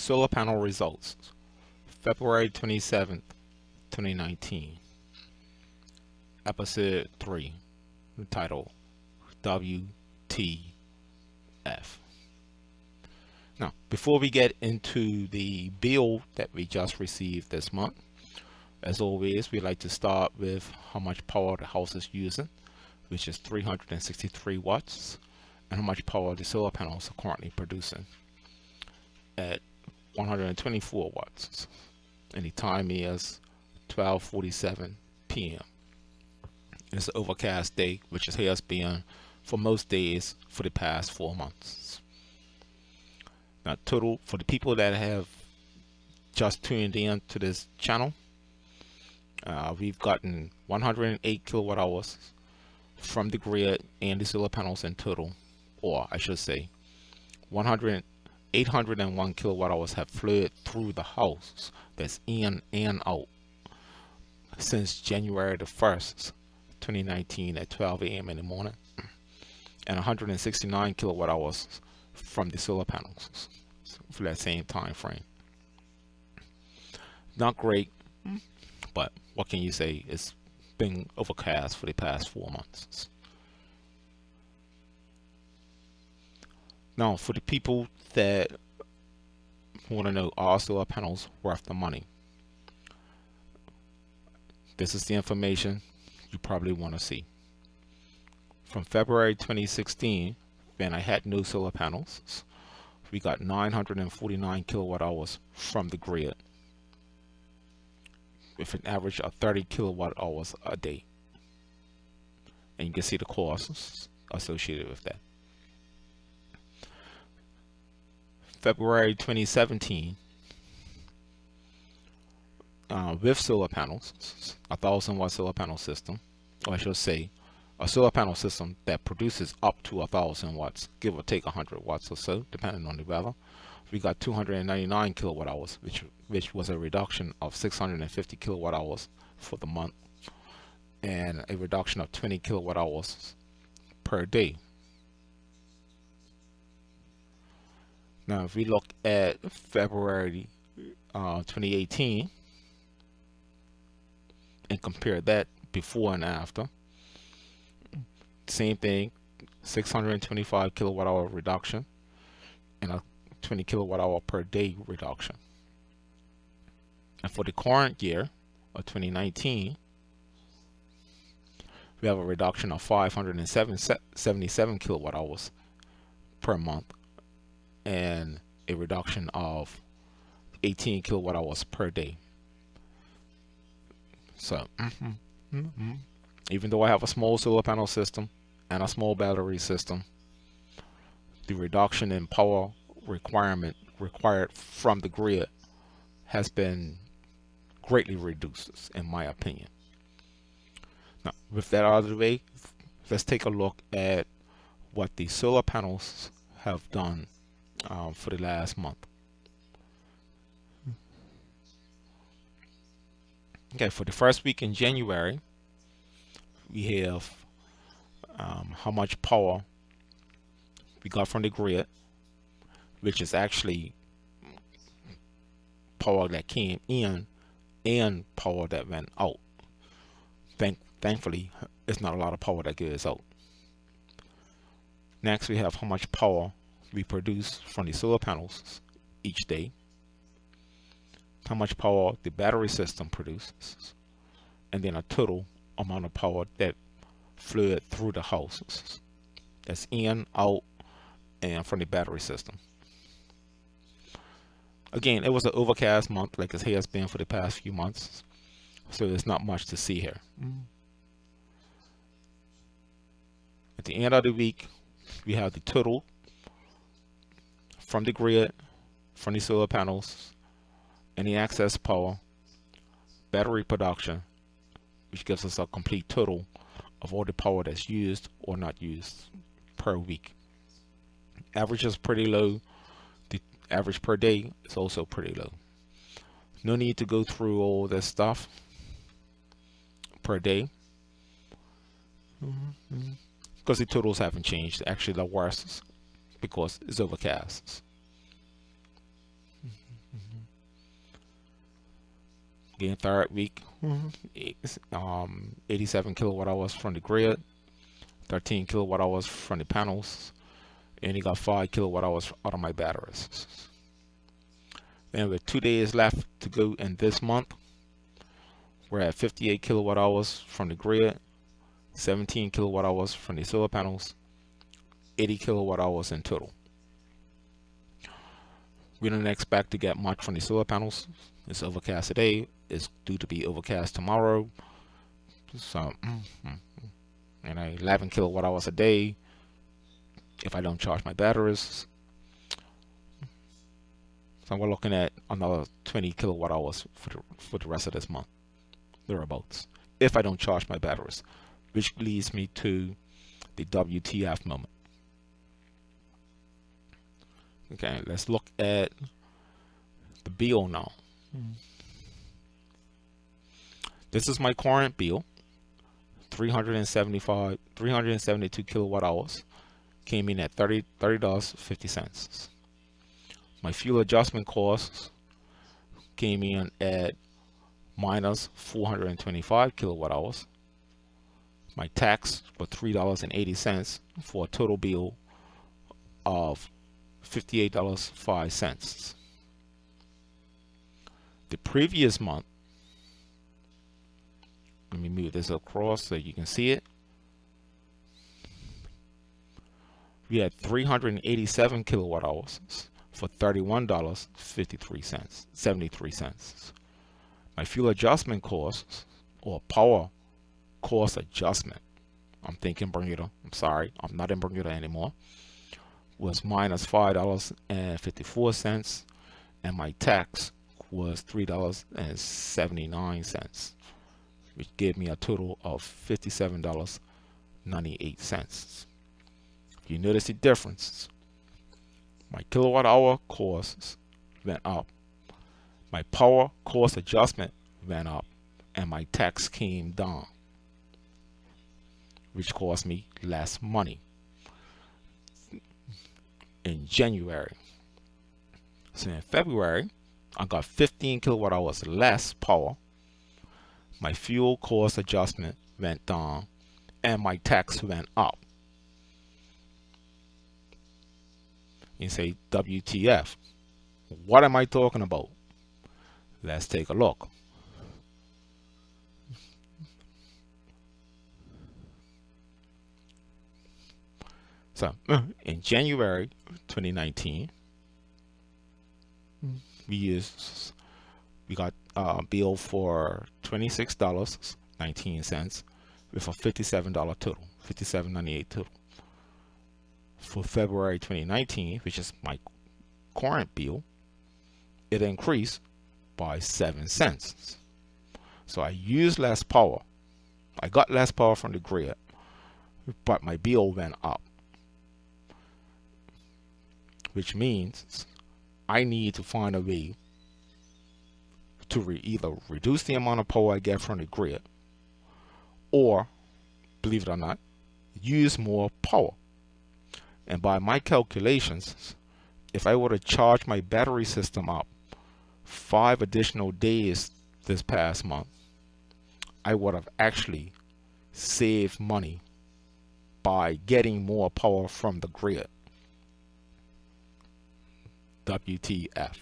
Solar panel results, February 27th, 2019, episode 3, title WTF. Now, before we get into the bill that we just received this month, as always, we like to start with how much power the house is using, which is 363 watts, and how much power the solar panels are currently producing at 124 watts. And the time is 12:47 p.m. It's an overcast day, which has been for most days for the past 4 months. Now, total for the people that have just tuned in to this channel, we've gotten 108 kilowatt hours from the grid and the solar panels in total, or I should say 801 kilowatt hours have flowed through the house, that's in and out, since January the 1st, 2019 at 12 a.m. in the morning, and 169 kilowatt hours from the solar panels for that same time frame. Not great, but what can you say? It's been overcast for the past 4 months. Now, for the people that want to know, are solar panels worth the money? This is the information you probably want to see. From February 2016, when I had no solar panels, we got 949 kilowatt hours from the grid, with an average of 30 kilowatt hours a day. And you can see the costs associated with that. February 2017, with solar panels, a 1,000-watt solar panel system, or I should say a solar panel system that produces up to 1,000 watts, give or take 100 watts or so, depending on the weather. We got 299 kilowatt hours, which was a reduction of 650 kilowatt hours for the month, and a reduction of 20 kilowatt hours per day. Now, if we look at February 2018 and compare that before and after, same thing, 625 kilowatt hour reduction and a 20 kilowatt hour per day reduction. And for the current year of 2019, we have a reduction of 577 kilowatt hours per month and a reduction of 18 kilowatt hours per day. So even though I have a small solar panel system and a small battery system, the reduction in power required from the grid has been greatly reduced, in my opinion. Now, with that out of the way, let's take a look at what the solar panels have done for the last month. Okay, for the first week in January, we have how much power we got from the grid, which is actually power that came in and power that went out. Thankfully, it's not a lot of power that goes out. Next, we have how much power we produce from the solar panels each day, how much power the battery system produces, and then a total amount of power that flowed through the houses, that's in, out, and from the battery system. Again, it was an overcast month, like it has been for the past few months, so there's not much to see here. At the end of the week, we have the total from the grid, from the solar panels, any excess power, battery production, which gives us a complete total of all the power that's used or not used per week. Average is pretty low. The average per day is also pretty low. No need to go through all this stuff per day, because the totals haven't changed. Actually, the worse because it's overcast. Again, third week, 87 kilowatt hours from the grid, 13 kilowatt hours from the panels, and you got 5 kilowatt hours out of my batteries. And with 2 days left to go in this month, we're at 58 kilowatt hours from the grid, 17 kilowatt hours from the solar panels, 80 kilowatt hours in total. We don't expect to get much from the solar panels. It's overcast today. It's due to be overcast tomorrow. So, 11 kilowatt hours a day if I don't charge my batteries. So we're looking at another 20 kilowatt hours for the rest of this month, thereabouts, if I don't charge my batteries, which leads me to the WTF moment. Okay, let's look at the bill now. This is my current bill, 372 kilowatt hours, came in at $30.50. My fuel adjustment costs came in at minus 425 kilowatt hours. My tax was $3.80 for a total bill of $58.05. The previous month, let me move this across so you can see it. We had 387 kilowatt hours for $31.73. My fuel adjustment costs, or power cost adjustment, I'm thinking Bermuda, I'm sorry, I'm not in Bermuda anymore, was minus $5.54, and my tax was $3.79, which gave me a total of $57.98. You notice the difference. My kilowatt hour costs went up, my power cost adjustment went up, and my tax came down, which cost me less money in January. So in February, I got 15 kilowatt hours less power, my fuel cost adjustment went down, and my tax went up. You say, WTF? What am I talking about? Let's take a look. So, in January 2019, we got a bill for $26.19 with a $57 total, $57.98 total. For February 2019, which is my current bill, it increased by 7 cents. So I used less power. I got less power from the grid, but my bill went up, which means I need to find a way to either reduce the amount of power I get from the grid, or, believe it or not, use more power. And by my calculations, if I were to charge my battery system up 5 additional days this past month, I would have actually saved money by getting more power from the grid. WTF.